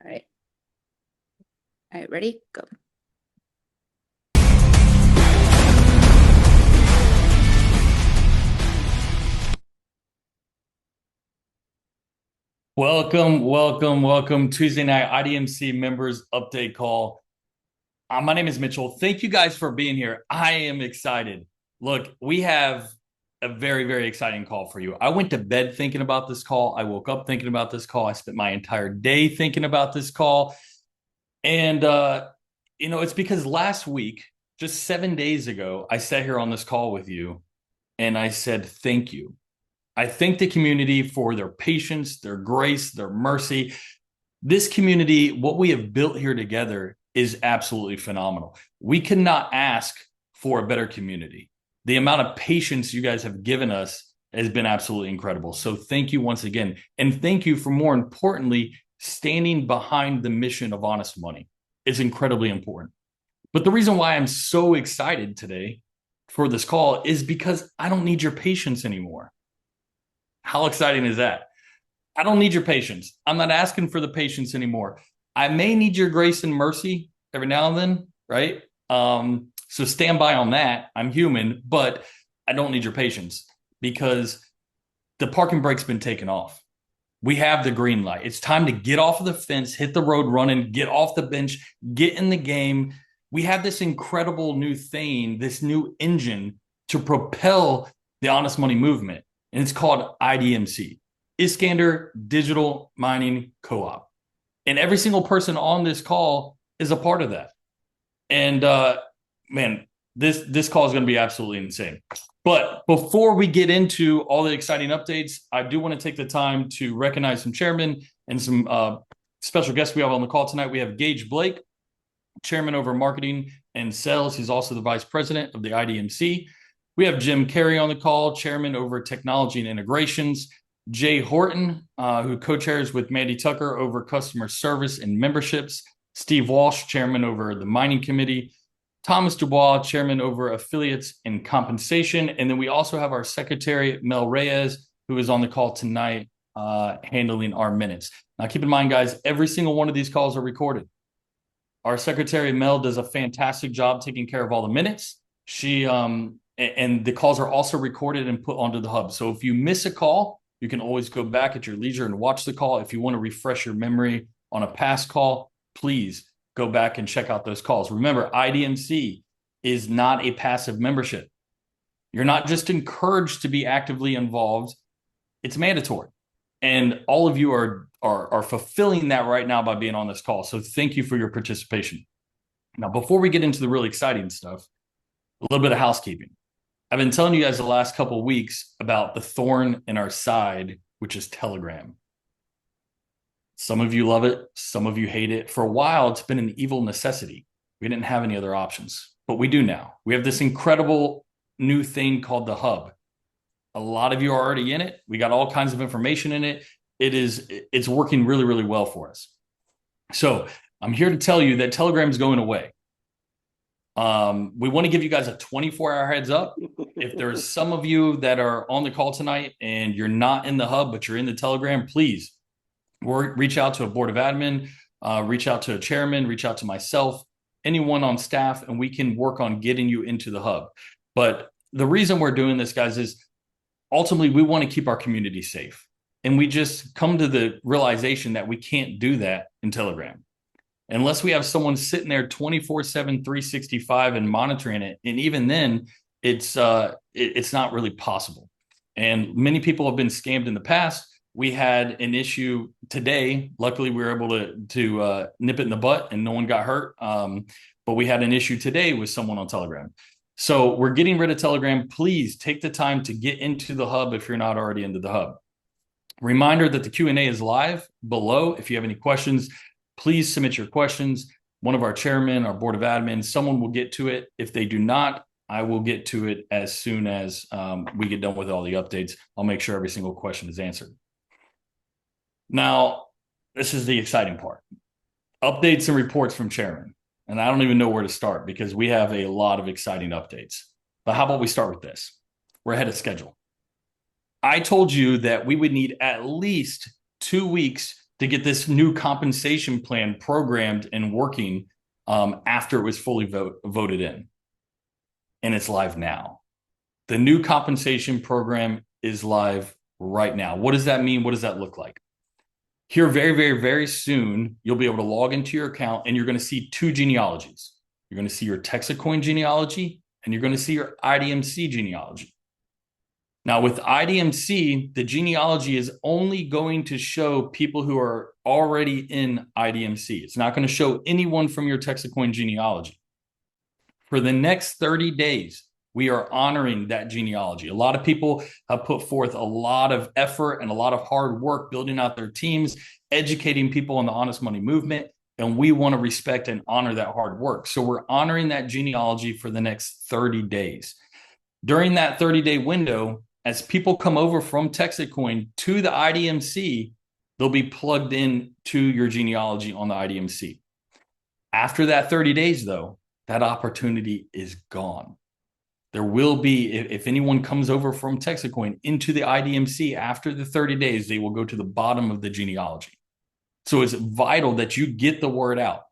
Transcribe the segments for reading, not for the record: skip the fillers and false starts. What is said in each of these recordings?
All right. All right, ready? Go. Welcome. Tuesday night IDMC members update call. My name is Mitchell. Thank you guys for being here. I am excited. Look, we have a very, very exciting call for you. I went to bed thinking about this call. I woke up thinking about this call. I spent my entire day thinking about this call. And, it's because last week, just 7 days ago, I sat here on this call with you and I said, thank you. I thank the community for their patience, their grace, their mercy. This community, what we have built here together is absolutely phenomenal. We cannot ask for a better community. The amount of patience you guys have given us has been absolutely incredible. So thank you once again. And thank you for, more importantly, standing behind the mission of honest money. It's incredibly important. But the reason why I'm so excited today for this call is because I don't need your patience anymore. How exciting is that? I don't need your patience. I'm not asking for the patience anymore. I may need your grace and mercy every now and then, right? So stand by on that. I'm human, but I don't need your patience because the parking brake's been taken off. We have the green light. It's time to get off of the fence, hit the road running, get off the bench, get in the game. We have this incredible new thing, this new engine to propel the honest money movement. And it's called IDMC, Iskander Digital Mining Co-op. And every single person on this call is a part of that. And man, this call is going to be absolutely insane. But before we get into all the exciting updates, I do want to take the time to recognize some chairmen and some special guests we have on the call tonight. We have Gage Blake, chairman over marketing and sales. He's also the vice president of the IDMC. We have Jim Carey on the call, chairman over technology and integrations. Jay Horton, who co-chairs with Mandy Tucker over customer service and memberships. Steve Walsh, chairman over the mining committee. Thomas Dubois, chairman over affiliates and compensation. And then we also have our secretary, Mel Reyes, who is on the call tonight, handling our minutes. Now, keep in mind, guys, every single one of these calls are recorded. Our secretary, Mel, does a fantastic job taking care of all the minutes. And the calls are also recorded and put onto the hub. So if you miss a call, you can always go back at your leisure and watch the call. If you want to refresh your memory on a past call, please go back and check out those calls. Remember, IDMC is not a passive membership. You're not just encouraged to be actively involved. It's mandatory. And all of you are fulfilling that right now by being on this call. So thank you for your participation. Now, before we get into the really exciting stuff, a little bit of housekeeping. I've been telling you guys the last couple of weeks about the thorn in our side, which is Telegram. Some of you love it. Some of you hate it. For a while, it's been an evil necessity. We didn't have any other options, but we do now. We have this incredible new thing called the hub. A lot of you are already in it. We got all kinds of information in it. It's working really, really well for us. So I'm here to tell you that Telegram is going away. We want to give you guys a 24-hour heads up. If there's some of you that are on the call tonight and you're not in the hub, but you're in the Telegram, please reach out to a board of admin, reach out to a chairman, reach out to myself, anyone on staff, and we can work on getting you into the hub. But the reason we're doing this, guys, is ultimately we want to keep our community safe. And we just come to the realization that we can't do that in Telegram unless we have someone sitting there 24/7, 365 and monitoring it. And even then, it's not really possible. And many people have been scammed in the past. We had an issue today. Luckily, we were able to nip it in the butt and no one got hurt. But we had an issue today with someone on Telegram. So we're getting rid of Telegram. Please take the time to get into the hub if you're not already into the hub. Reminder that the Q&A is live below. If you have any questions, please submit your questions. One of our chairmen, our board of admin, someone will get to it. If they do not, I will get to it as soon as we get done with all the updates. I'll make sure every single question is answered. Now, this is the exciting part. Updates and reports from chairman. And I don't even know where to start because we have a lot of exciting updates. But how about we start with this? We're ahead of schedule. I told you that we would need at least 2 weeks to get this new compensation plan programmed and working after it was fully voted in. And it's live now. The new compensation program is live right now. What does that mean? What does that look like? Here, very, very, very soon, you'll be able to log into your account and you're going to see two genealogies. You're going to see your TEXITcoin genealogy and you're going to see your IDMC genealogy. Now, with IDMC, the genealogy is only going to show people who are already in IDMC. It's not going to show anyone from your TEXITcoin genealogy. For the next 30 days, we are honoring that genealogy. A lot of people have put forth a lot of effort and a lot of hard work building out their teams, educating people on the honest money movement, and we want to respect and honor that hard work. So we're honoring that genealogy for the next 30 days. During that 30-day window, as people come over from TEXITcoin to the IDMC, they'll be plugged in to your genealogy on the IDMC. After that 30 days, though, that opportunity is gone. There will be, if anyone comes over from TEXITcoin into the IDMC after the 30 days, they will go to the bottom of the genealogy. So it's vital that you get the word out.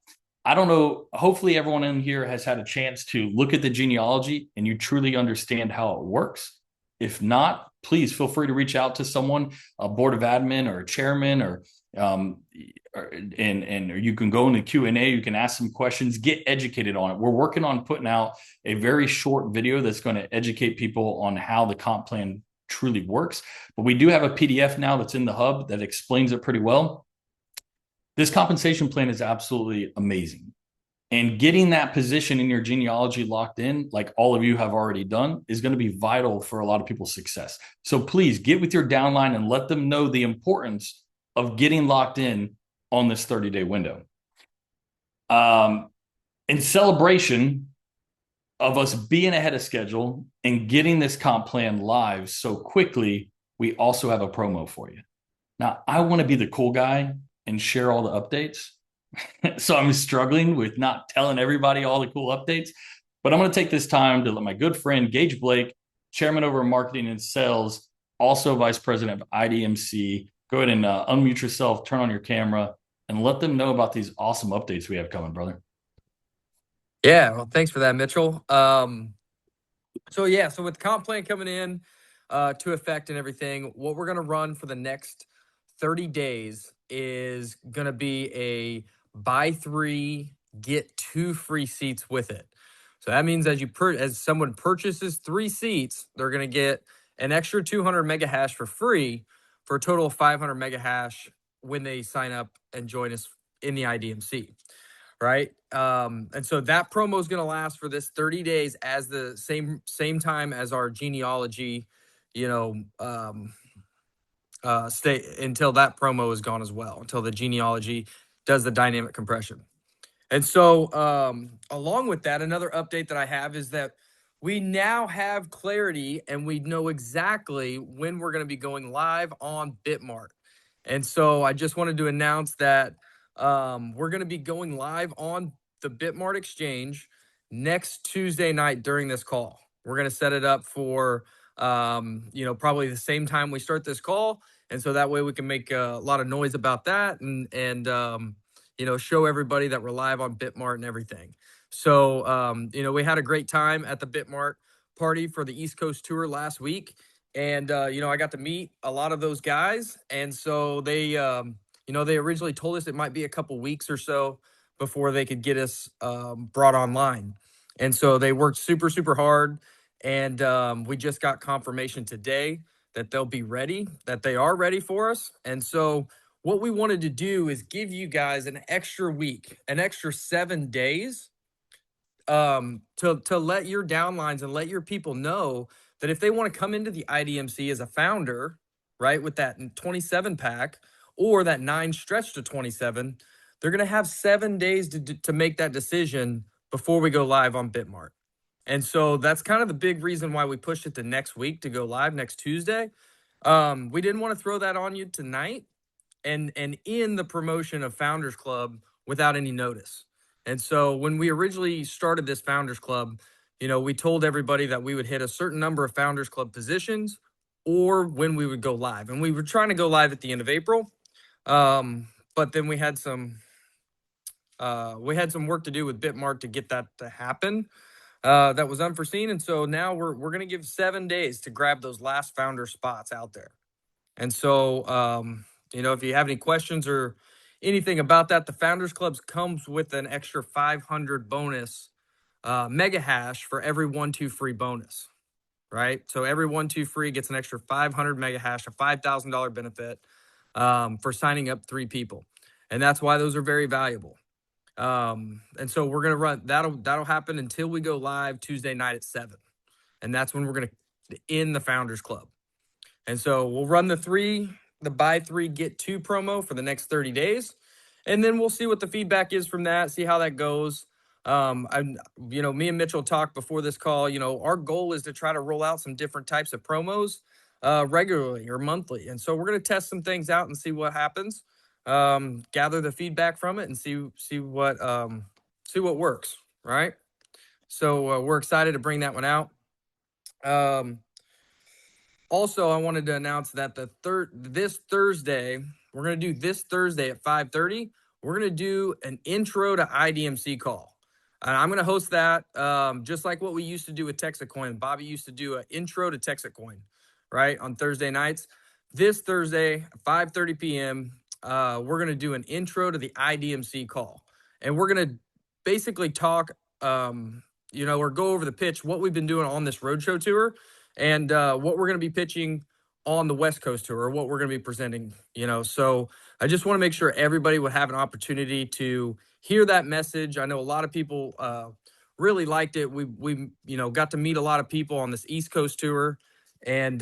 I don't know, hopefully everyone in here has had a chance to look at the genealogy and you truly understand how it works. If not, please feel free to reach out to someone, a board of admin or a chairman, or you can go in the Q&A, you can ask some questions, get educated on it. We're working on putting out a very short video that's going to educate people on how the comp plan truly works. But we do have a PDF now that's in the hub that explains it pretty well. This compensation plan is absolutely amazing. And getting that position in your genealogy locked in, like all of you have already done, is going to be vital for a lot of people's success. So please get with your downline and let them know the importance of getting locked in on this 30-day window. In celebration of us being ahead of schedule and getting this comp plan live so quickly, we also have a promo for you. Now, I want to be the cool guy and share all the updates. So I'm struggling with not telling everybody all the cool updates, but I'm going to take this time to let my good friend Gage Blake, chairman over marketing and sales, also vice president of IDMC, go ahead and unmute yourself, turn on your camera, and let them know about these awesome updates we have coming, brother. Yeah, well, thanks for that, Mitchell. So with the comp plan coming in to effect and everything, what we're going to run for the next 30 days is going to be a buy 3, get 2 free seats with it. So that means as someone purchases 3 seats, they're going to get an extra 200 mega hash for free for a total of 500 mega hash when they sign up and join us in the IDMC. Right. And so that promo is going to last for this 30 days as the same time as our genealogy, stay until that promo is gone as well, until the genealogy does the dynamic compression. And so along with that, another update that I have is that we now have clarity and we know exactly when we're going to be going live on Bitmart. And so I just wanted to announce that we're going to be going live on the Bitmart exchange next Tuesday night during this call. We're going to set it up for, probably the same time we start this call. And so that way we can make a lot of noise about that and show everybody that we're live on Bitmart and everything. So, we had a great time at the Bitmart party for the East Coast tour last week. And, I got to meet a lot of those guys. And so they, they originally told us it might be a couple weeks or so before they could get us brought online. And so they worked super, super hard. And we just got confirmation today that they'll be ready, that they are ready for us. And so what we wanted to do is give you guys an extra week, an extra 7 days to let your downlines and let your people know that if they want to come into the IDMC as a founder, right, with that 27 pack or that 9 stretch to 27, they're going to have 7 days to make that decision before we go live on Bitmart. And so that's kind of the big reason why we pushed it to next week to go live next Tuesday. We didn't want to throw that on you tonight and in the promotion of Founders Club without any notice. And so when we originally started this Founders Club, we told everybody that we would hit a certain number of Founders Club positions or when we would go live. And we were trying to go live at the end of April. but then we had some work to do with Bitmark to get that to happen. That was unforeseen, and so now we're going to give 7 days to grab those last founder spots out there. And so, if you have any questions or anything about that, the Founders Clubs comes with an extra 500 bonus mega hash for every 1-2 free bonus, right? So every 1-2 free gets an extra 500 mega hash, a $5,000 benefit for signing up 3 people, and that's why those are very valuable. And so we're gonna run that'll happen until we go live Tuesday night at 7, and that's when we're gonna end the Founders Club. And so we'll run the buy 3 get 2 promo for the next 30 days, and then we'll see what the feedback is from that, see how that goes. Me and Mitchell talked before this call. Our goal is to try to roll out some different types of promos regularly or monthly, and so we're going to test some things out and see what happens. Gather the feedback from it and see what works, right? So we're excited to bring that one out. Also, I wanted to announce that this Thursday, we're going to do this Thursday at 5:30. We're going to do an intro to IDMC call. And I'm going to host that just like what we used to do with TEXITcoin. Bobby used to do an intro to TEXITcoin, right, on Thursday nights. This Thursday, 5:30 p.m., we're going to do an intro to the IDMC call. And we're going to basically talk, or go over the pitch, what we've been doing on this roadshow tour, and what we're going to be pitching on the West Coast tour, or what we're going to be presenting. So I just want to make sure everybody would have an opportunity to hear that message. I know a lot of people really liked it. We got to meet a lot of people on this East Coast tour, and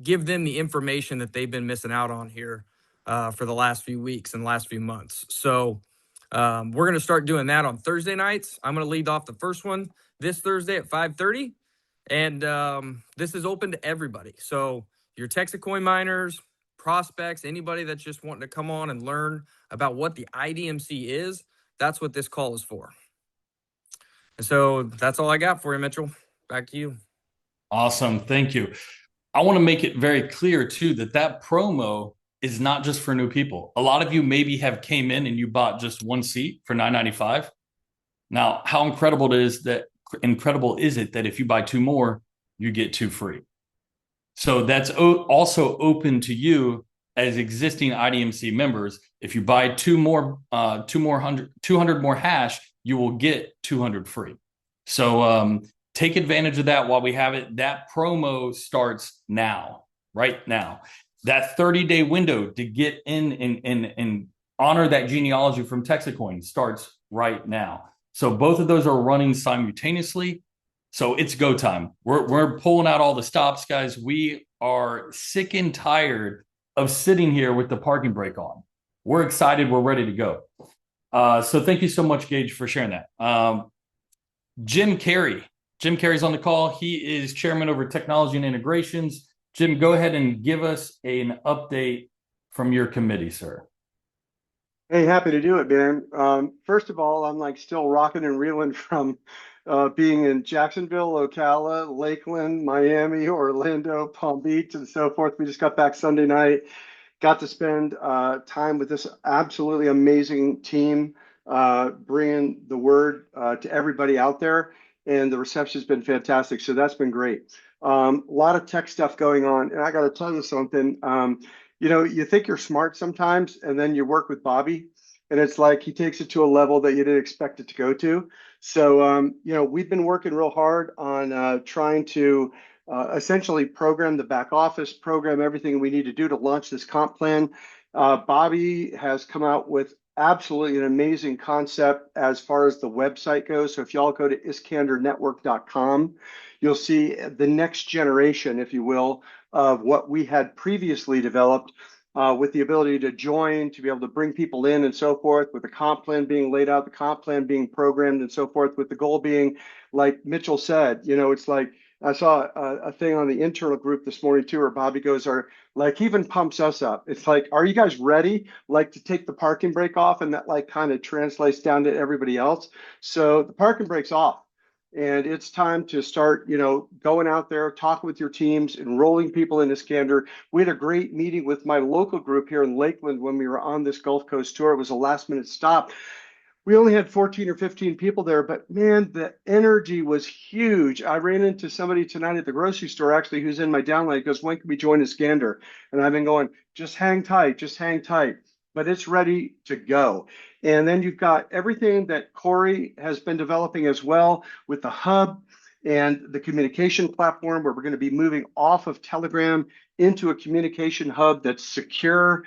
give them the information that they've been missing out on here for the last few weeks and last few months. So we're going to start doing that on Thursday nights. I'm going to lead off the first one this Thursday at 5:30. And this is open to everybody. So your TEXITcoin miners, prospects, anybody that's just wanting to come on and learn about what the IDMC is, that's what this call is for. And so that's all I got for you, Mitchell. Back to you. Awesome. Thank you. I want to make it very clear, too, that promo is not just for new people. A lot of you maybe have came in and you bought just 1 seat for $9.95. Now, how incredible is it that if you buy 2 more, you get 2 free? So that's also open to you as existing IDMC members. If you buy 200 more hash, you will get 200 free. So take advantage of that while we have it. That promo starts now, right now. That 30-day window to get in and honor that genealogy from TEXITcoin starts right now. So both of those are running simultaneously. So it's go time. We're pulling out all the stops, guys. We are sick and tired of sitting here with the parking brake on. We're excited. We're ready to go. So thank you so much, Gage, for sharing that. Jim Carey's on the call. He is chairman over technology and integrations. Jim, go ahead and give us an update from your committee, sir. Hey, happy to do it, man. First of all, I'm still rocking and reeling from being in Jacksonville, Ocala, Lakeland, Miami, Orlando, Palm Beach, and so forth. We just got back Sunday night. Got to spend time with this absolutely amazing team, bringing the word to everybody out there, and the reception has been fantastic. So that's been great. A lot of tech stuff going on, and I got to tell you something. You think you're smart sometimes, and then you work with Bobby, and it's like he takes it to a level that you didn't expect it to go to. So, we've been working real hard on trying to essentially program the back office, program everything we need to do to launch this comp plan. Bobby has come out with absolutely an amazing concept as far as the website goes. So if y'all go to iskandernetwork.com, you'll see the next generation, if you will, of what we had previously developed, with the ability to join, to be able to bring people in and so forth, with the comp plan being laid out, the comp plan being programmed and so forth, with the goal being, like Mitchell said, it's like, I saw a thing on the internal group this morning too, where Bobby goes, even pumps us up. It's like, are you guys ready, to take the parking brake off? And that kind of translates down to everybody else. So the parking brake's off. And it's time to start, going out there, talking with your teams, enrolling people in Iskander. We had a great meeting with my local group here in Lakeland when we were on this Gulf Coast tour. It was a last minute stop. We only had 14 or 15 people there, but man, the energy was huge. I ran into somebody tonight at the grocery store, actually, who's in my downline. He goes, when can we join Iskander? And I've been going, just hang tight, just hang tight. But it's ready to go. And then you've got everything that Corey has been developing as well with the hub and the communication platform, where we're going to be moving off of Telegram into a communication hub that's secure,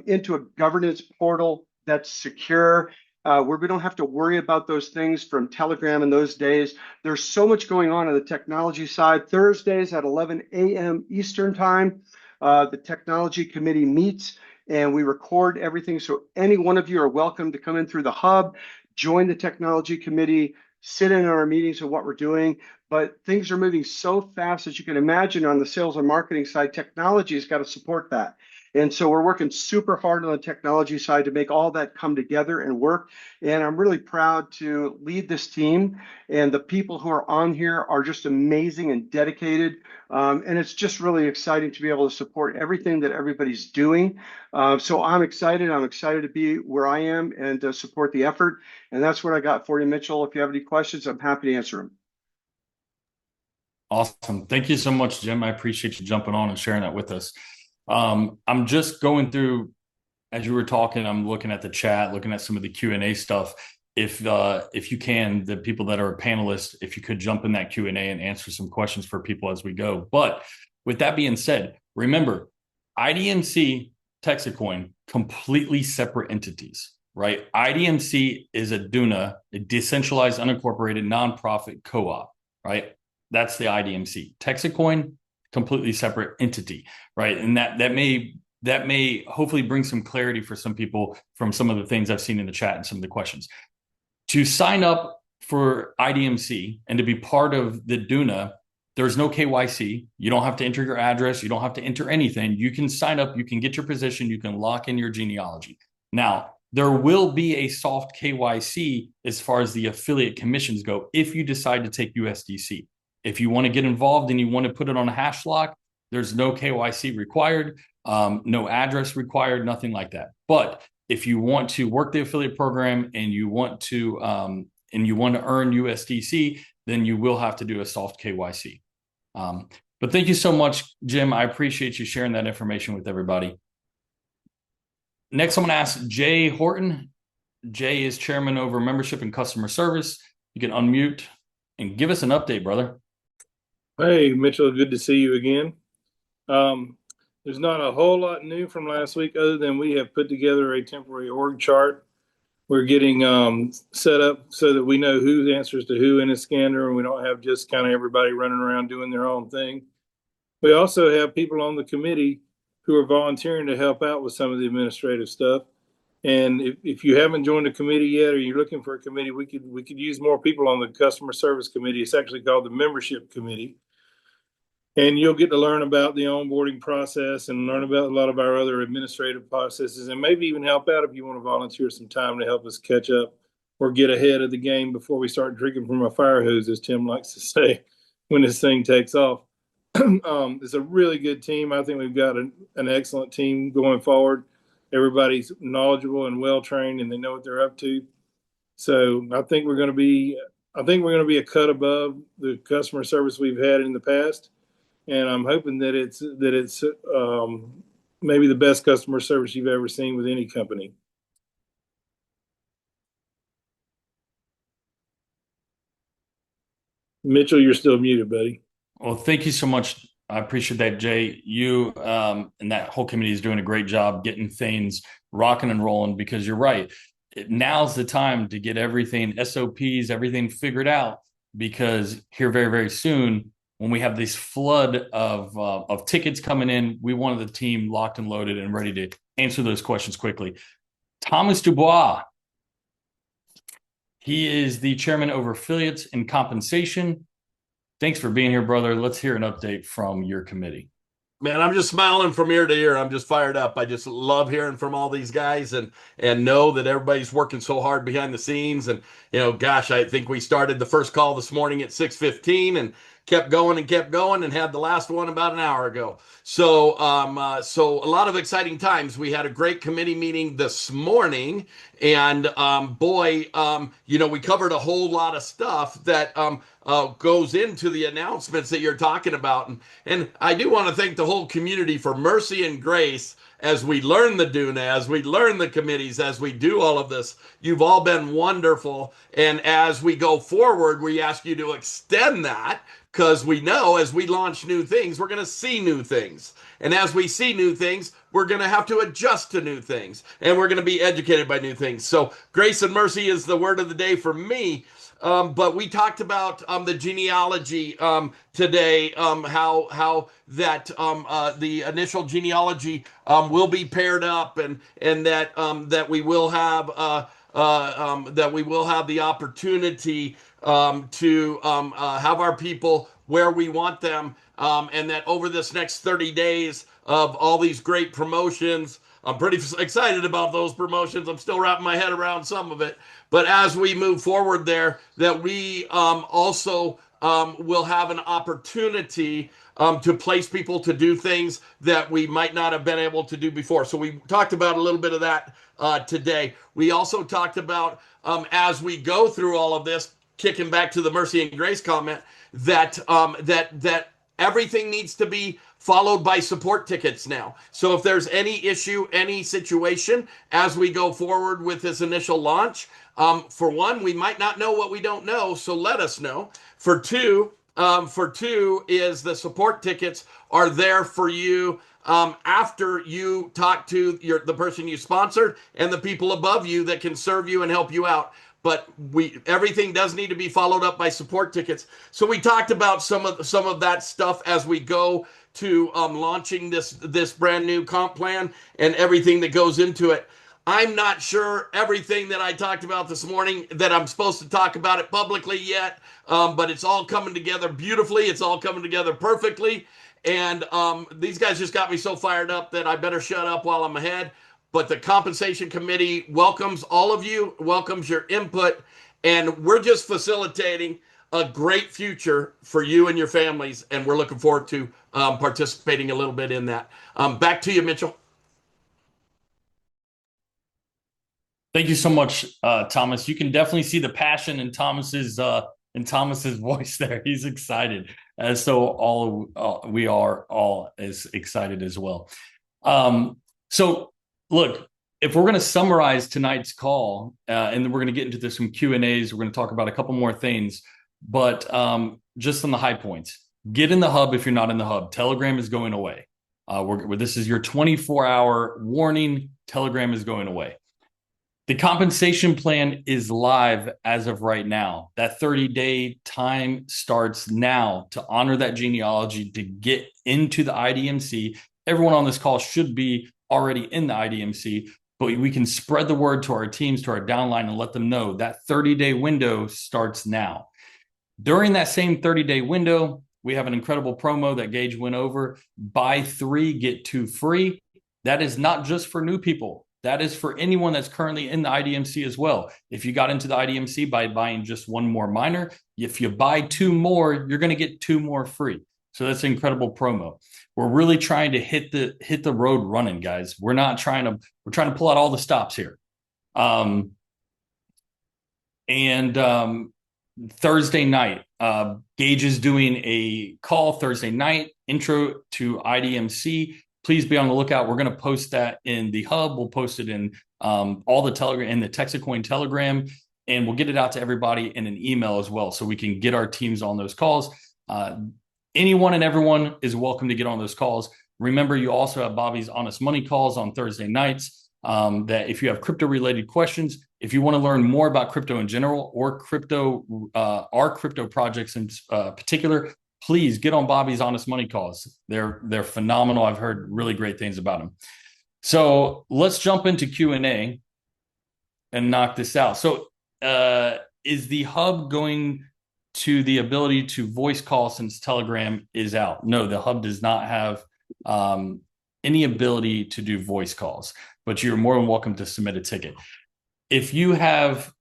into a governance portal that's secure, where we don't have to worry about those things from Telegram in those days. There's so much going on the technology side. Thursdays at 11 a.m. Eastern time, the technology committee meets and we record everything. So any one of you are welcome to come in through the hub, join the technology committee, sit in on our meetings of what we're doing. But things are moving so fast, as you can imagine, on the sales and marketing side. Technology has got to support that. And so we're working super hard on the technology side to make all that come together and work. And I'm really proud to lead this team. And the people who are on here are just amazing and dedicated. And it's just really exciting to be able to support everything that everybody's doing. So I'm excited. I'm excited to be where I am and to support the effort. And that's what I got for you, Mitchell. If you have any questions, I'm happy to answer them. Awesome. Thank you so much, Jim. I appreciate you jumping on and sharing that with us. I'm just going through, as you were talking, I'm looking at the chat, looking at some of the Q&A stuff. If you can, the people that are panelists, if you could jump in that Q&A and answer some questions for people as we go. But with that being said, remember, IDMC, TEXITcoin, completely separate entities, right? IDMC is a DUNA, a decentralized, unincorporated, nonprofit co-op, right? That's the IDMC. TEXITcoin, completely separate entity, right? And that may hopefully bring some clarity for some people from some of the things I've seen in the chat and some of the questions. To sign up for IDMC and to be part of the DUNA, there's no KYC. You don't have to enter your address. You don't have to enter anything. You can sign up. You can get your position. You can lock in your genealogy. Now, there will be a soft KYC as far as the affiliate commissions go if you decide to take USDC. If you want to get involved and you want to put it on a hash lock, there's no KYC required, no address required, nothing like that. But if you want to work the affiliate program and you want to earn USDC, then you will have to do a soft KYC. But thank you so much, Jim. I appreciate you sharing that information with everybody. Next, I'm going to ask Jay Horton. Jay is chairman over membership and customer service. You can unmute and give us an update, brother. Hey, Mitchell, good to see you again. There's not a whole lot new from last week other than we have put together a temporary org chart. We're getting set up so that we know who answers to who in Iskander, and we don't have just kind of everybody running around doing their own thing. We also have people on the committee who are volunteering to help out with some of the administrative stuff. And if you haven't joined a committee yet, or you're looking for a committee, we could use more people on the customer service committee. It's actually called the membership committee. And you'll get to learn about the onboarding process and learn about a lot of our other administrative processes, and maybe even help out if you want to volunteer some time to help us catch up or get ahead of the game before we start drinking from a fire hose, as Tim likes to say, when this thing takes off. It's a really good team. I think we've got an excellent team going forward. Everybody's knowledgeable and well-trained, and they know what they're up to. So I think we're going to be a cut above the customer service we've had in the past. And I'm hoping that it's maybe the best customer service you've ever seen with any company. Mitchell, you're still muted, buddy. Well, thank you so much. I appreciate that, Jay. You and that whole committee is doing a great job getting things rocking and rolling, because you're right. Now's the time to get everything, SOPs, everything figured out, because here very, very soon, when we have this flood of tickets coming in, we wanted the team locked and loaded and ready to answer those questions quickly. Thomas Dubois, he is the chairman over affiliates and compensation. Thanks for being here, brother. Let's hear an update from your committee. Man, I'm just smiling from ear to ear. I'm just fired up. I just love hearing from all these guys and know that everybody's working so hard behind the scenes. And gosh, I think we started the first call this morning at 6:15 and kept going and had the last one about an hour ago. So so a lot of exciting times. We had a great committee meeting this morning, and boy, we covered a whole lot of stuff that goes into the announcements that you're talking about. And I do want to thank the whole community for mercy and grace as we learn the DUNA, as we learn the committees, as we do all of this. You've all been wonderful. And as we go forward, we ask you to extend that, because we know as we launch new things, we're going to see new things. And as we see new things, we're going to have to adjust to new things. And we're going to be educated by new things. So grace and mercy is the word of the day for me. But we talked about the genealogy today, how that the initial genealogy will be paired up, and that we will have the opportunity to have our people where we want them, and that over this next 30 days of all these great promotions. I'm pretty excited about those promotions. I'm still wrapping my head around some of it. But as we move forward there, that we also will have an opportunity to place people to do things that we might not have been able to do before. So we talked about a little bit of that today. We also talked about, as we go through all of this, kicking back to the mercy and grace comment, that everything needs to be followed by support tickets now. So if there's any issue, any situation as we go forward with this initial launch, for one, we might not know what we don't know, so let us know. For two is the support tickets are there for you after you talk to the person you sponsored and the people above you that can serve you and help you out. But everything does need to be followed up by support tickets. So we talked about some of that stuff as we go to launching this brand new comp plan and everything that goes into it. I'm not sure everything that I talked about this morning that I'm supposed to talk about it publicly yet, but it's all coming together beautifully. It's all coming together perfectly. And these guys just got me so fired up that I better shut up while I'm ahead. But the compensation committee welcomes all of you, welcomes your input, and we're just facilitating a great future for you and your families, and we're looking forward to participating a little bit in that. Back to you, Mitchell. Thank you so much, Thomas. You can definitely see the passion in Thomas's voice there. He's excited, so we are all as excited as well. So look, if we're going to summarize tonight's call, and then we're going to get into some Q&As, we're going to talk about a couple more things, but just on the high points, get in the hub if you're not in the hub. Telegram is going away. This is your 24-hour warning. Telegram is going away. The compensation plan is live as of right now. That 30-day time starts now to honor that genealogy, to get into the IDMC. Everyone on this call should be already in the IDMC, but we can spread the word to our teams, to our downline, and let them know that 30-day window starts now. During that same 30-day window, we have an incredible promo that Gage went over. Buy 3, get 2 free. That is not just for new people. That is for anyone that's currently in the IDMC as well. If you got into the IDMC by buying just 1 more miner, if you buy 2 more, you're going to get 2 more free. So that's an incredible promo. We're really trying to hit the road running, guys. We're trying to pull out all the stops here. Thursday night, Gage is doing a call Thursday night, intro to IDMC. Please be on the lookout. We're going to post that in the hub. We'll post it in all the Telegram, in the TEXITcoin Telegram, and we'll get it out to everybody in an email as well, so we can get our teams on those calls. Anyone and everyone is welcome to get on those calls. Remember, you also have Bobby's Honest Money calls on Thursday nights. That if you have crypto-related questions, if you want to learn more about crypto in general or our crypto projects in particular, please get on Bobby's Honest Money calls. They're phenomenal. I've heard really great things about them. So let's jump into Q&A and knock this out. So is the hub going to the ability to voice call since Telegram is out? No, the hub does not have any ability to do voice calls, but you're more than welcome to submit a ticket. If you have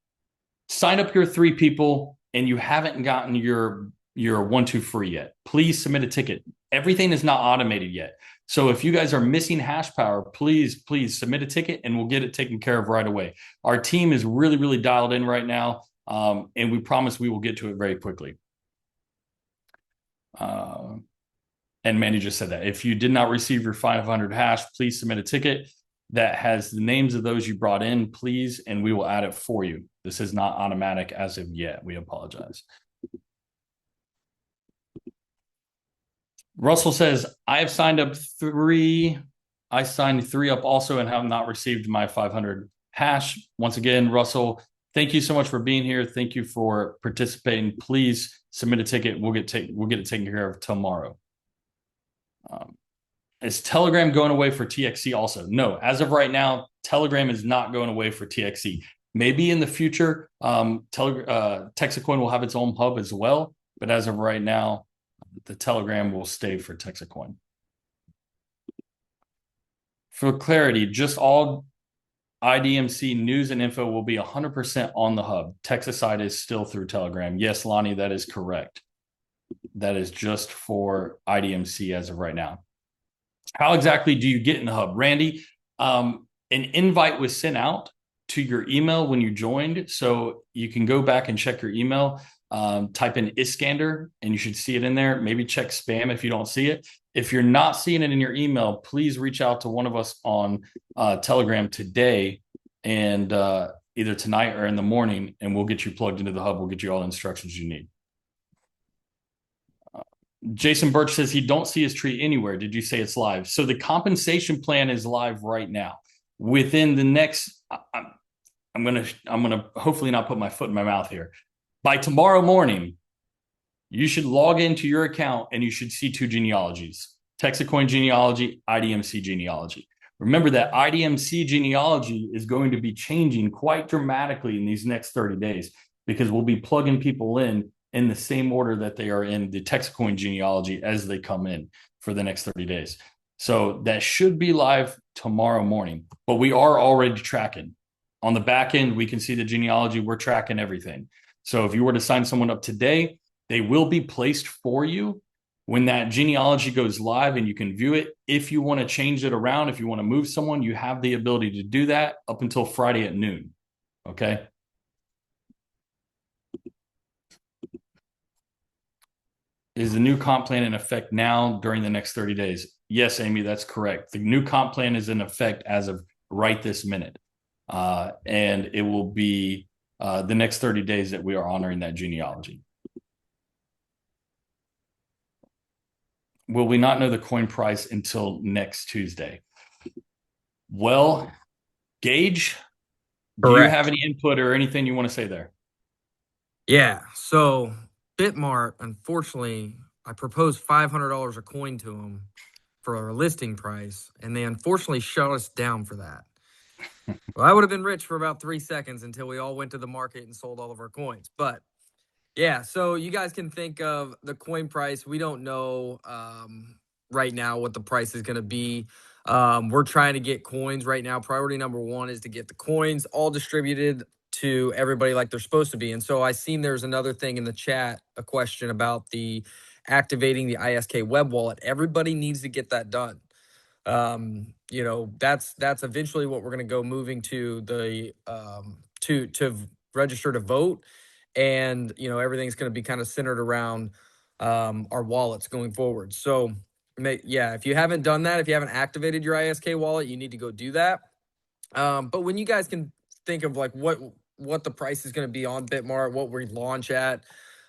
signed up your 3 people and you haven't gotten your 1-2 free yet, please submit a ticket. Everything is not automated yet. So if you guys are missing hash power, please submit a ticket and we'll get it taken care of right away. Our team is really, really dialed in right now, and we promise we will get to it very quickly. And Mandy just said that. If you did not receive your 500 hash, please submit a ticket that has the names of those you brought in, please, and we will add it for you. This is not automatic as of yet. We apologize. Russell says, I have signed up 3. I signed 3 up also and have not received my 500 hash. Once again, Russell, thank you so much for being here. Thank you for participating. Please submit a ticket. We'll get it taken care of tomorrow. Is Telegram going away for TXC also? No, as of right now, Telegram is not going away for TXC. Maybe in the future, TEXITcoin will have its own hub as well. But as of right now, the Telegram will stay for TEXITcoin. For clarity, just all IDMC news and info will be 100% on the hub. Texas side is still through Telegram. Yes, Lonnie, that is correct. That is just for IDMC as of right now. How exactly do you get in the hub? Randy, an invite was sent out to your email when you joined. So you can go back and check your email, type in Iskander and you should see it in there. Maybe check spam if you don't see it. If you're not seeing it in your email, please reach out to one of us on Telegram today and either tonight or in the morning, and we'll get you plugged into the hub. We'll get you all the instructions you need. Jason Birch says he don't see his tree anywhere. Did you say it's live? So the compensation plan is live right now. Within the next, I'm gonna hopefully not put my foot in my mouth here. By tomorrow morning, you should log into your account and you should see 2 genealogies: TEXITcoin genealogy, IDMC genealogy. Remember that IDMC genealogy is going to be changing quite dramatically in these next 30 days because we'll be plugging people in the same order that they are in the TEXITcoin genealogy as they come in for the next 30 days. So that should be live tomorrow morning, but we are already tracking. On the back end, we can see the genealogy. We're tracking everything. So if you were to sign someone up today, they will be placed for you when that genealogy goes live and you can view it. If you want to change it around, if you want to move someone, you have the ability to do that up until Friday at noon. Okay. Is the new comp plan in effect now during the next 30 days? Yes, Amy, that's correct. The new comp plan is in effect as of right this minute. And it will be the next 30 days that we are honoring that genealogy. Will we not know the coin price until next Tuesday? Well, Gage, do you have any input or anything you want to say there? Yeah, so Bitmart, unfortunately, I proposed $500 a coin to them for our listing price, and they unfortunately shut us down for that. Well, I would have been rich for about 3 seconds until we all went to the market and sold all of our coins. But yeah, so you guys can think of the coin price. We don't know right now what the price is going to be. We're trying to get coins right now. Priority number 1 is to get the coins all distributed to everybody like they're supposed to be. And so I seen there's another thing in the chat, a question about the activating the ISK web wallet. Everybody needs to get that done. You know, that's eventually what we're going to go moving to the to register to vote. And, you know, everything's going to be kind of centered around our wallets going forward. So, yeah, if you haven't done that, if you haven't activated your ISK wallet, you need to go do that. But when you guys can think of like what the price is going to be on Bitmart, what we launch at,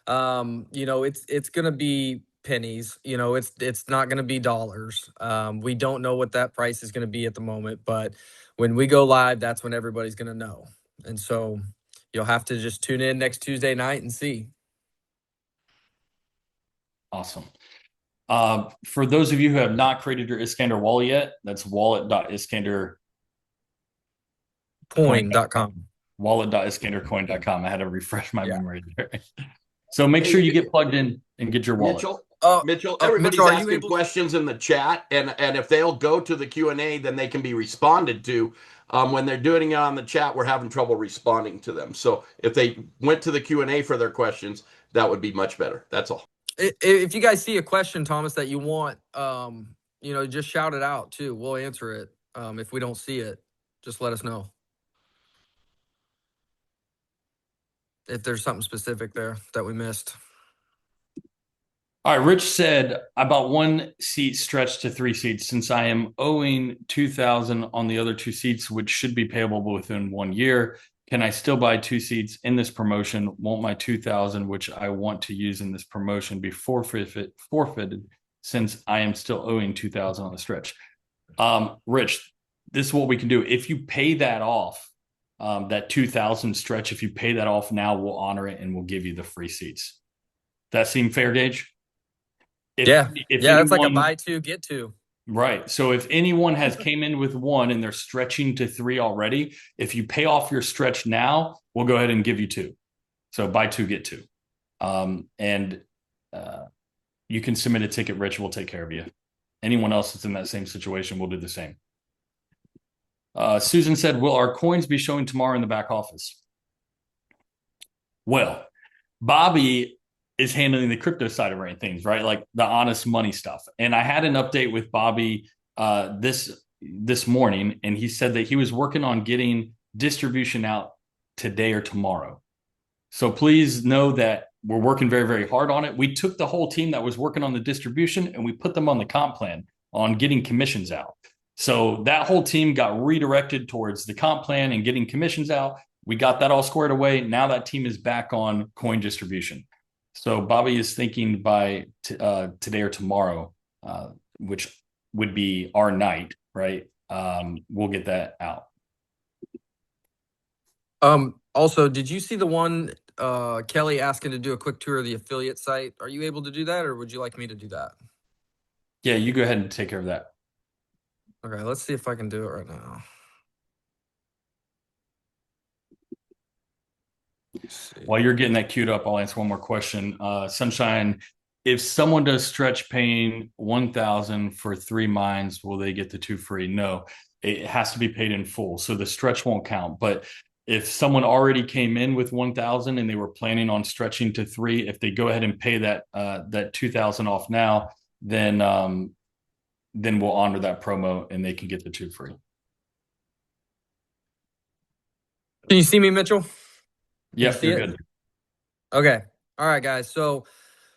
you know, it's going to be pennies. You know, it's not going to be dollars. We don't know what that price is going to be at the moment, but when we go live, that's when everybody's going to know. And so you'll have to just tune in next Tuesday night and see. Awesome. For those of you who have not created your Iskander wallet yet, that's wallet.iskandercoin.com. wallet.iskandercoin.com. I had to refresh my memory there. So make sure you get plugged in and get your wallet. Mitchell, Mitchell, everybody's Mitchell, are you asking able? questions in the chat, and if they'll go to the Q&A, then they can be responded to. When they're doing it on the chat, we're having trouble responding to them. So if they went to the Q&A for their questions, that would be much better. That's all. If you guys see a question, Thomas, that you want, just shout it out too. We'll answer it. If we don't see it, just let us know. If there's something specific there that we missed. All right, Rich said about 1 seat stretched to 3 seats since I am owing 2,000 on the other 2 seats, which should be payable within 1 year. Can I still buy 2 seats in this promotion? Won't my 2,000, which I want to use in this promotion, be forfeited since I am still owing 2,000 on the stretch? Rich, this is what we can do. If you pay that off, that 2,000 stretch, if you pay that off now, we'll honor it and we'll give you the free seats. That seem fair, Gage? If it's like a buy 2, get 2. Right. So if anyone has came in with 1 and they're stretching to 3 already, if you pay off your stretch now, we'll go ahead and give you 2. So buy 2, get 2. You can submit a ticket, Rich. We'll take care of you. Anyone else that's in that same situation, we'll do the same. Susan said, will our coins be showing tomorrow in the back office? Well, Bobby is handling the crypto side of things, right? Like the honest money stuff. And I had an update with Bobby this morning, and he said that he was working on getting distribution out today or tomorrow. So please know that we're working very, very hard on it. We took the whole team that was working on the distribution and we put them on the comp plan on getting commissions out. So that whole team got redirected towards the comp plan and getting commissions out. We got that all squared away. Now that team is back on coin distribution. So Bobby is thinking by today or tomorrow, which would be our night, right? We'll get that out. Also, did you see the one Kelly asking to do a quick tour of the affiliate site? Are you able to do that, or would you like me to do that? Yeah, you go ahead and take care of that. Okay, let's see if I can do it right now. While you're getting that queued up, I'll answer one more question. Sunshine, if someone does stretch paying 1,000 for 3 mines, will they get the 2 free? No, it has to be paid in full. So the stretch won't count. But if someone already came in with 1,000 and they were planning on stretching to 3, if they go ahead and pay that 2,000 off now, then we'll honor that promo and they can get the 2 free. Can you see me, Mitchell? Yep, you're good. Okay. All right, guys. So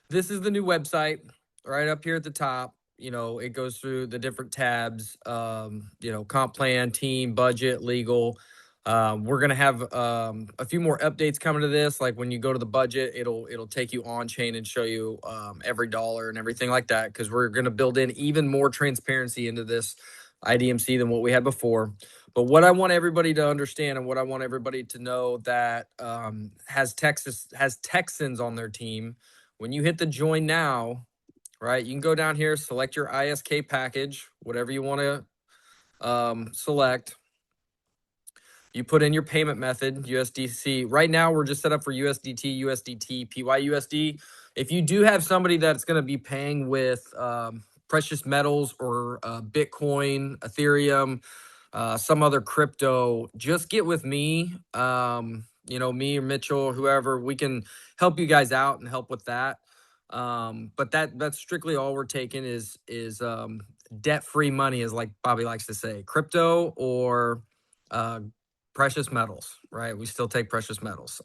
this is the new website right up here at the top. It goes through the different tabs, comp plan, team, budget, legal. We're going to have a few more updates coming to this. Like when you go to the budget, it'll take you on chain and show you every dollar and everything like that, because we're going to build in even more transparency into this IDMC than what we had before. But what I want everybody to understand and what I want everybody to know that has Texans on their team, when you hit the join now, right, you can go down here, select your ISK package, whatever you want to select. You put in your payment method, USDC. Right now, we're just set up for USDT, USDT, PYUSD. If you do have somebody that's going to be paying with precious metals or Bitcoin, Ethereum, some other crypto, just get with me. Me or Mitchell, whoever, we can help you guys out and help with that. But that's strictly all we're taking is debt-free money, is like Bobby likes to say, crypto or precious metals, right? We still take precious metals.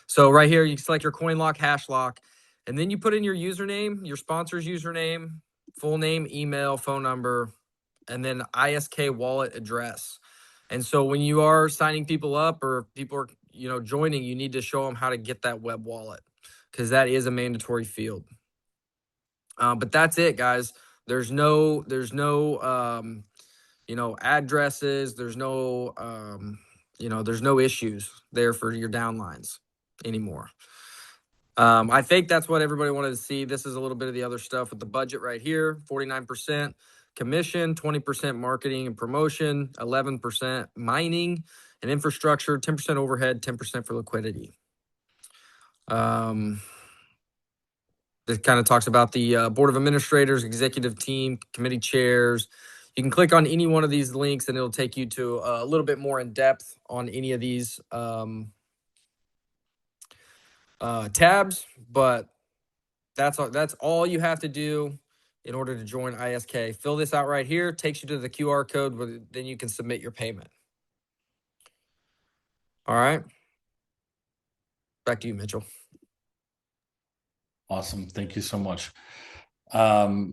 So right here, you select your coin lock, hash lock, and then you put in your username, your sponsor's username, full name, email, phone number, and then ISK wallet address. And so when you are signing people up or people are, joining, you need to show them how to get that web wallet, because that is a mandatory field. But that's it, guys. There's no addresses. There's no, there's no issues there for your downlines anymore. I think that's what everybody wanted to see. This is a little bit of the other stuff with the budget right here, 49% commission, 20% marketing and promotion, 11% mining and infrastructure, 10% overhead, 10% for liquidity. This It kind of talks about the board of administrators, executive team, committee chairs. You can click on any one of these links and it'll take you to a little bit more in depth on any of these tabs. But that's all you have to do in order to join ISK. Fill this out right here. Takes you to the QR code where then you can submit your payment. All right. Back to you, Mitchell. Awesome. Thank you so much. For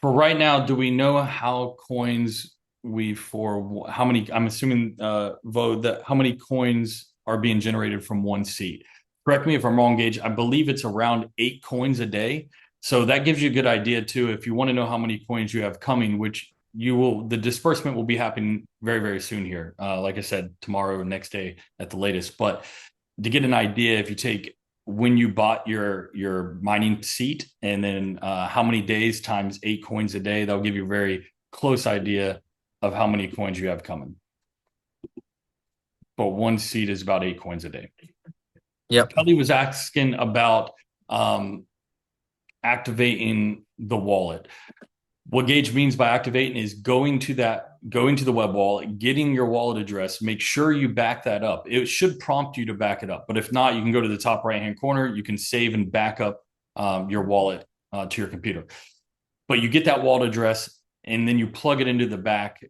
right now, do we know how coins how many, I'm assuming, vote that how many coins are being generated from one seat? Correct me if I'm wrong, Gage. I believe it's around 8 coins a day. So that gives you a good idea too. If you want to know how many coins you have coming, which the disbursement will be happening very, very soon here. Like I said, tomorrow or next day at the latest. But to get an idea, if you take when you bought your mining seat and then how many days times 8 coins a day, that'll give you a very close idea of how many coins you have coming. But one seat is about 8 coins a day. Yep. Kelly was asking about activating the wallet. What Gage means by activating is going to the web wallet, getting your wallet address, make sure you back that up. It should prompt you to back it up. But if not, you can go to the top right-hand corner. You can save and back up your wallet to your computer. But you get that wallet address, and then you plug it into the back,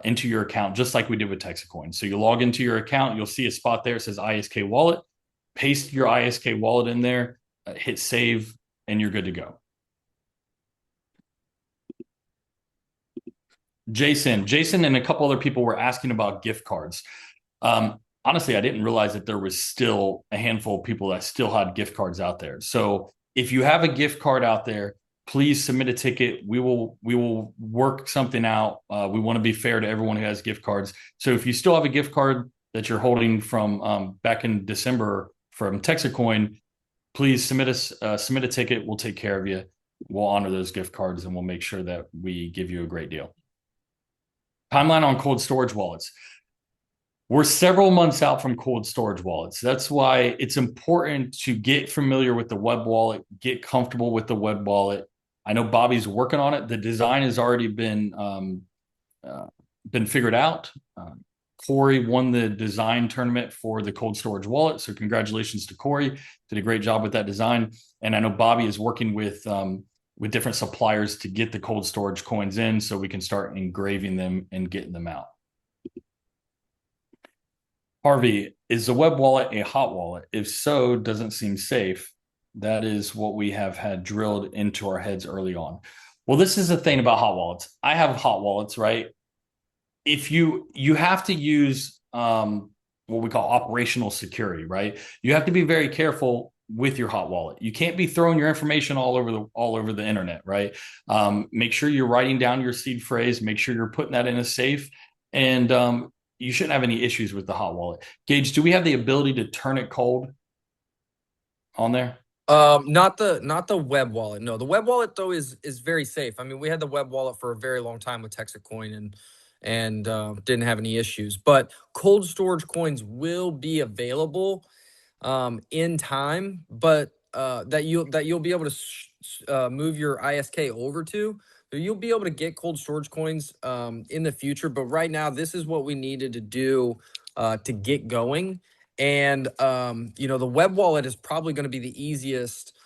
into your account, just like we did with TEXITcoin. So you log into your account. You'll see a spot there that says ISK wallet. Paste your ISK wallet in there, hit save, and you're good to go. Jason and a couple other people were asking about gift cards. Honestly, I didn't realize that there was still a handful of people that still had gift cards out there. So if you have a gift card out there, please submit a ticket. We will work something out. We want to be fair to everyone who has gift cards. So if you still have a gift card that you're holding from back in December from TEXITcoin, please submit a ticket. We'll take care of you. We'll honor those gift cards and we'll make sure that we give you a great deal. Timeline on cold storage wallets. We're several months out from cold storage wallets. That's why it's important to get familiar with the web wallet, get comfortable with the web wallet. I know Bobby's working on it. The design has already been figured out. Corey won the design tournament for the cold storage wallet. So congratulations to Corey. Did a great job with that design. And I know Bobby is working with different suppliers to get the cold storage coins in so we can start engraving them and getting them out. Harvey, is the web wallet a hot wallet? If so, doesn't seem safe. That is what we have had drilled into our heads early on. Well, this is the thing about hot wallets. I have hot wallets, right? If you have to use what we call operational security, right? You have to be very careful with your hot wallet. You can't be throwing your information all over the internet, right? Make sure you're writing down your seed phrase. Make sure you're putting that in a safe, and you shouldn't have any issues with the hot wallet. Gage, do we have the ability to turn it cold on there? Not the web wallet. No, the web wallet though is very safe. I mean, we had the web wallet for a very long time with TEXITcoin and didn't have any issues. But cold storage coins will be available in time, but that you'll be able to move your ISK over to. So you'll be able to get cold storage coins in the future. But right now, this is what we needed to do to get going. And the web wallet is probably going to be the easiest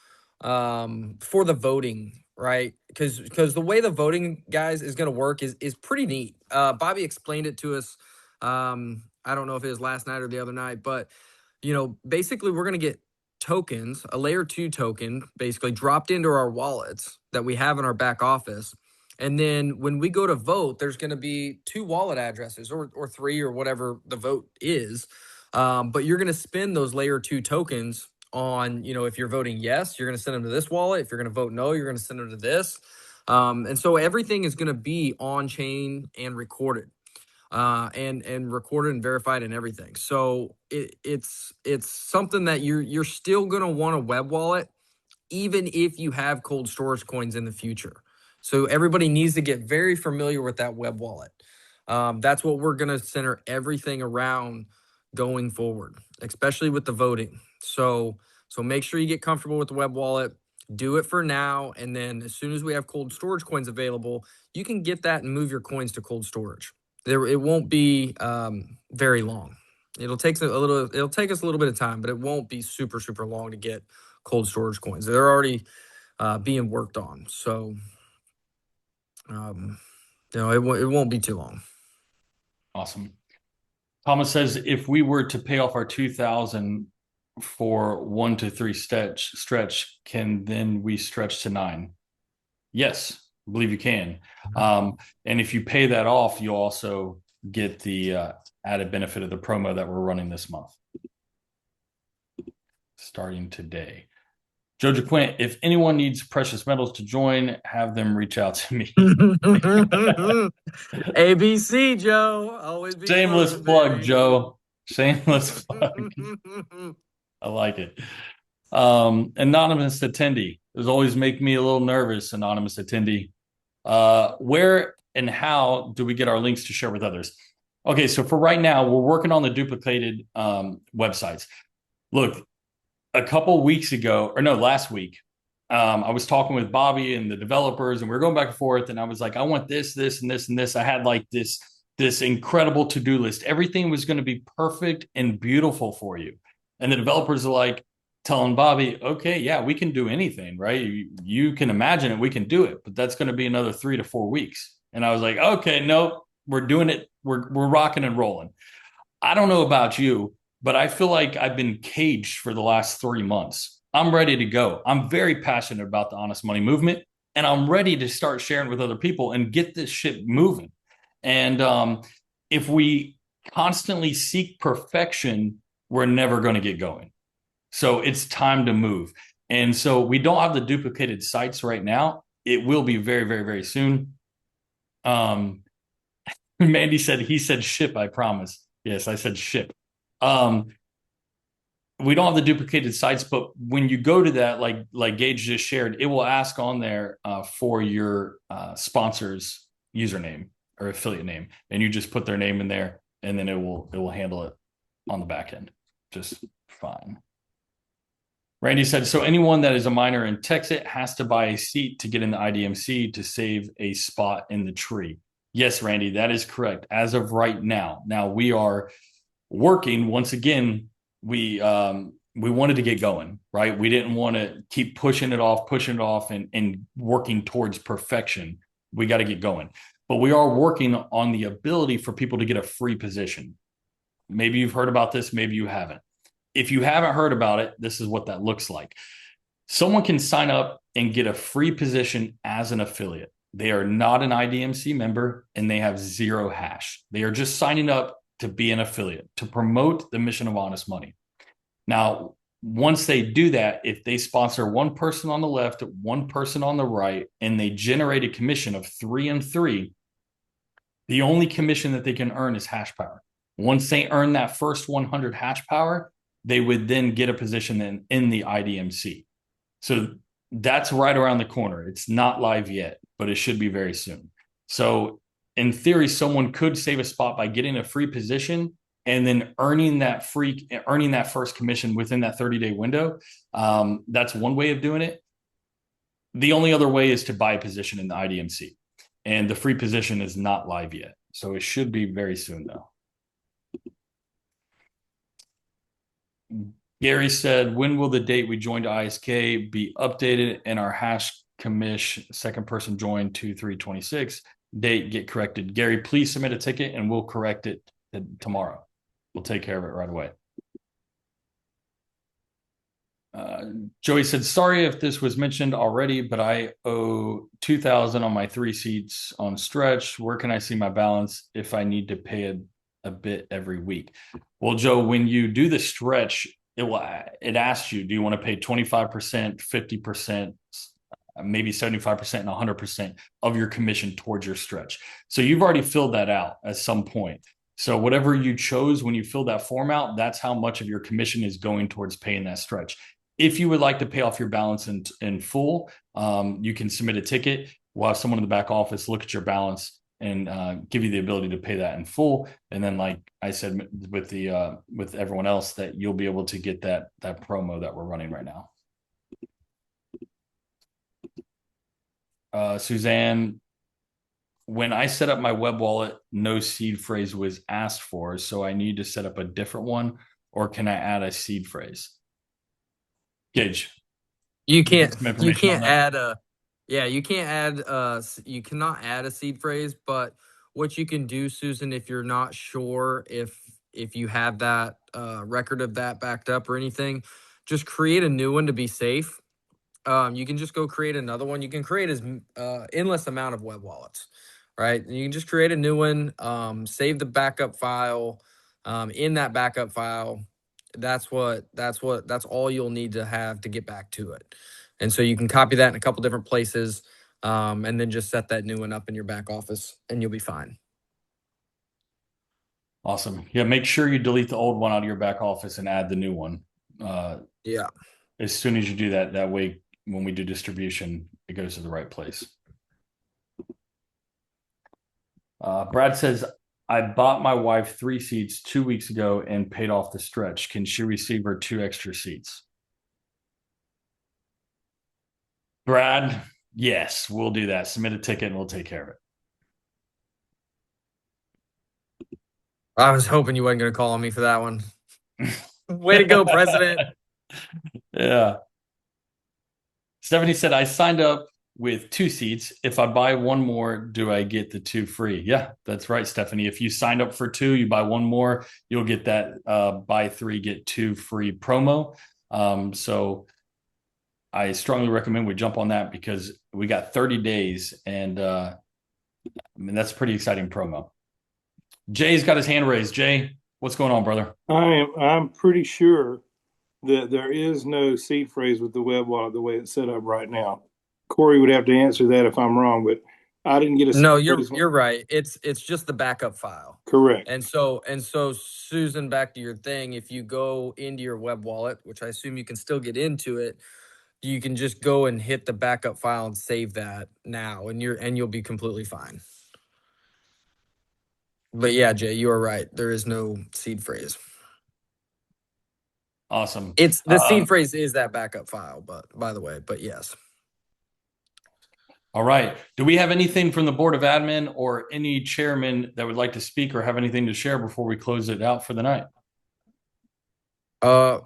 for the voting, right? Because the way the voting, guys, is going to work is pretty neat. Bobby explained it to us. I don't know if it was last night or the other night, but basically we're going to get tokens, a layer 2 token, basically dropped into our wallets that we have in our back office. And then when we go to vote, there's going to be 2 wallet addresses or 3 or whatever the vote is. But you're going to spend those layer 2 tokens on, if you're voting yes, you're going to send them to this wallet. If you're going to vote no, you're going to send them to this. And so everything is going to be on chain and recorded. And recorded and verified and everything. So it's something that you're still going to want a web wallet, even if you have cold storage coins in the future. So everybody needs to get very familiar with that web wallet. That's what we're going to center everything around going forward, especially with the voting. So So make sure you get comfortable with the web wallet. Do it for now. And then as soon as we have cold storage coins available, you can get that and move your coins to cold storage. It won't be very long. It'll take us a little bit of time, but it won't be super, super long to get cold storage coins. They're already being worked on. So, it won't be too long. Awesome. Thomas says, if we were to pay off our 2,000 for 1 to 3 stretch, can then we stretch to 9? Yes, I believe you can. And if you pay that off, you'll also get the added benefit of the promo that we're running this month, starting today. Joe JaQuint, if anyone needs precious metals to join, have them reach out to me. ABC, Joe. Always be Shameless closing, plug, baby. Joe. Shameless plug. I like it. Anonymous attendee. Those always make me a little nervous, anonymous attendee. Where and how do we get our links to share with others? Okay, so for right now, we're working on the duplicated websites. Look, a couple weeks ago, or no, last week, I was talking with Bobby and the developers, and we were going back and forth, and I was like, I want this, this, and this, and this. I had like this incredible to-do list. Everything was going to be perfect and beautiful for you. And the developers are like telling Bobby, okay, yeah, we can do anything, right? You can imagine it, we can do it, but that's going to be another 3 to 4 weeks. And I was like, okay, nope, we're doing it. We're rocking and rolling. I don't know about you, but I feel like I've been caged for the last 3 months. I'm ready to go. I'm very passionate about the honest money movement, and I'm ready to start sharing with other people and get this shit moving. And if we constantly seek perfection, we're never going to get going. So it's time to move. And so we don't have the duplicated sites right now. It will be very, very, very soon. Mandy said, he said ship, I promise. Yes, I said ship. We don't have the duplicated sites, but when you go to that, like Gage just shared, it will ask on there for your sponsor's username or affiliate name, and you just put their name in there, and then it will handle it on the back end just fine. Randy said, so anyone that is a miner in Texit has to buy a seat to get in the IDMC to save a spot in the tree. Yes, Randy, that is correct. As of right now. Now we are working once again. We wanted to get going, right? We didn't want to keep pushing it off and working towards perfection. We got to get going. But we are working on the ability for people to get a free position. Maybe you've heard about this, maybe you haven't. If you haven't heard about it, this is what that looks like. Someone can sign up and get a free position as an affiliate. They are not an IDMC member and they have 0 hash. They are just signing up to be an affiliate, to promote the mission of honest money. Now, once they do that, if they sponsor one person on the left, one person on the right, and they generate a commission of 3 and 3, the only commission that they can earn is hash power. Once they earn that first 100 hash power, they would then get a position in the IDMC. So that's right around the corner. It's not live yet, but it should be very soon. So in theory, someone could save a spot by getting a free position and then earning that first commission within that 30-day window. That's one way of doing it. The only other way is to buy a position in the IDMC, and the free position is not live yet. So it should be very soon though. Gary said, when will the date we joined ISK be updated and our hash commish second person join 2/3/26 date get corrected? Gary, please submit a ticket and we'll correct it tomorrow. We'll take care of it right away. Joey said, sorry if this was mentioned already, but I owe 2,000 on my 3 seats on stretch. Where can I see my balance if I need to pay a bit every week? Well, Joe, when you do the stretch, it asks you, do you want to pay 25%, 50%, maybe 75% and 100% of your commission towards your stretch? So you've already filled that out at some point. So whatever you chose when you fill that form out, that's how much of your commission is going towards paying that stretch. If you would like to pay off your balance in full, you can submit a ticket. We'll have someone in the back office look at your balance give you the ability to pay that in full. And then, like I said, with everyone else, that you'll be able to get that promo that we're running right now. Suzanne, when I set up my web wallet, no seed phrase was asked for, so I need to set up a different one, or can I add a seed phrase? Gage, You get some can't information on that. add a you can't add you cannot add a seed phrase, but what you can do, Susan, if you're not sure if you have that record of that backed up or anything, just create a new one to be safe. You can just go create another one. You can create as endless amount of web wallets, right? You can just create a new one, save the backup file. In that backup file, that's all you'll need to have to get back to it. And so you can copy that in a couple different places, and then just set that new one up in your back office, and you'll be fine. Awesome. Yeah, make sure you delete the old one out of your back office and add the new one. Yeah. As soon as you do that, that way, when we do distribution, it goes to the right place. Brad says, I bought my wife 3 seats 2 weeks ago and paid off the stretch. Can she receive her 2 extra seats? Brad, yes, we'll do that. Submit a ticket and we'll take care of it. I was hoping you wasn't going to call on me for that one. Way to go, President. Yeah. Stephanie said, I signed up with 2 seats. If I buy one more, do I get the 2 free? Yeah, that's right, Stephanie. If you signed up for 2, you buy one more, you'll get that buy 3, get 2 free promo. So I strongly recommend we jump on that because we got 30 days and I mean, that's a pretty exciting promo. Jay's got his hand raised. Jay, what's going on, brother? I'm pretty sure that there is no seed phrase with the web wallet the way it's set up right now. Corey would have to answer that if I'm wrong, but I didn't get a No, seed phrase. you're right. It's just the backup file. Correct. And so Susan, back to your thing, if you go into your web wallet, which I assume you can still get into it, you can just go and hit the backup file and save that now, and you'll be completely fine. But yeah, Jay, you are right. There is no seed phrase. Awesome. It's the seed phrase is that backup file, but by the way, but yes. All right. Do we have anything from the Board of Admin or any chairman that would like to speak or have anything to share before we close it out for the night?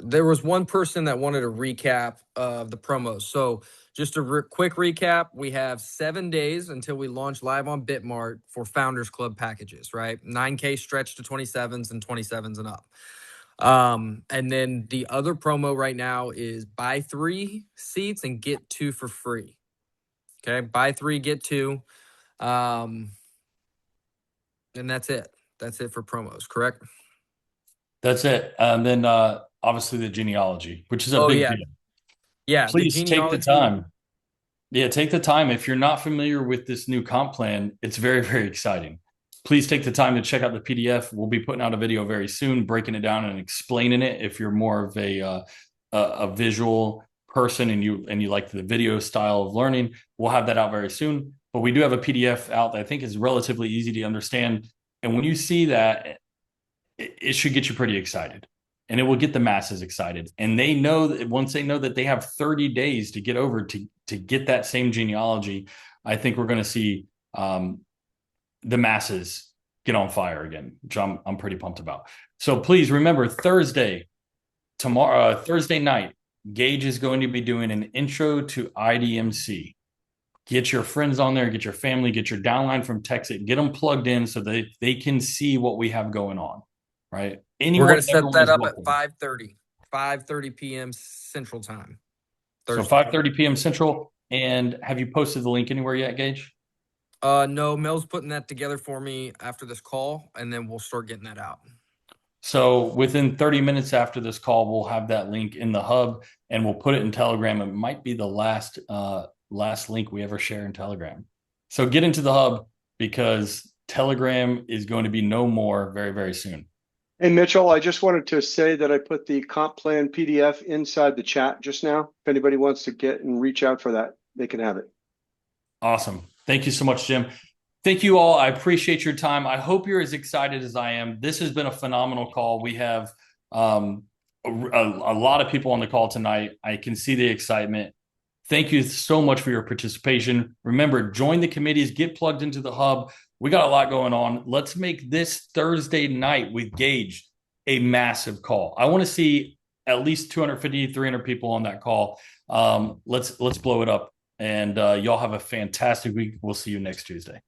There was one person that wanted a recap of the promos. So just a quick recap, we have 7 days until we launch live on Bitmart for Founders Club packages, right? 9K stretch to 27s and 27s and up. And then the other promo right now is buy 3 seats and get 2 for free. Okay, buy 3, get 2. And that's it. That's it for promos, correct? That's it. And then obviously the genealogy, which is a big deal. Yeah. Please take the time. Yeah, take the time. If you're not familiar with this new comp plan, it's very, very exciting. Please take the time to check out the PDF. We'll be putting out a video very soon, breaking it down and explaining it. If you're more of a visual person and you like the video style of learning, we'll have that out very soon. But we do have a PDF out that I think is relatively easy to understand. And when you see that, it should get you pretty excited, and it will get the masses excited. And they know that once they know that they have 30 days to get over to get that same genealogy, I think we're going to see the masses get on fire again, which I'm pretty pumped about. So please remember, Thursday night, Gage is going to be doing an intro to IDMC. Get your friends on there, get your family, get your downline from Texit, get them plugged in so that they can see what we have going on. Right. We're going to set that up at 5:30 p.m. Central Time. Thursday. So 5:30 p.m. Central. And have you posted the link anywhere yet, Gage? No, Mel's putting that together for me after this call, and then we'll start getting that out. So within 30 minutes after this call, we'll have that link in the hub, and we'll put it in Telegram. It might be the last link we ever share in Telegram. So get into the hub because Telegram is going to be no more very, very soon. Hey, Mitchell, I just wanted to say that I put the comp plan PDF inside the chat just now. If anybody wants to get and reach out for that, they can have it. Awesome. Thank you so much, Jim. Thank you all. I appreciate your time. I hope you're as excited as I am. This has been a phenomenal call. We have a lot of people on the call tonight. I can see the excitement. Thank you so much for your participation. Remember, join the committees, get plugged into the hub. We got a lot going on. Let's make this Thursday night with Gage a massive call. I want to see at least 250, 300 people on that call. Let's blow it up. And y'all have a fantastic week. We'll see you next Tuesday.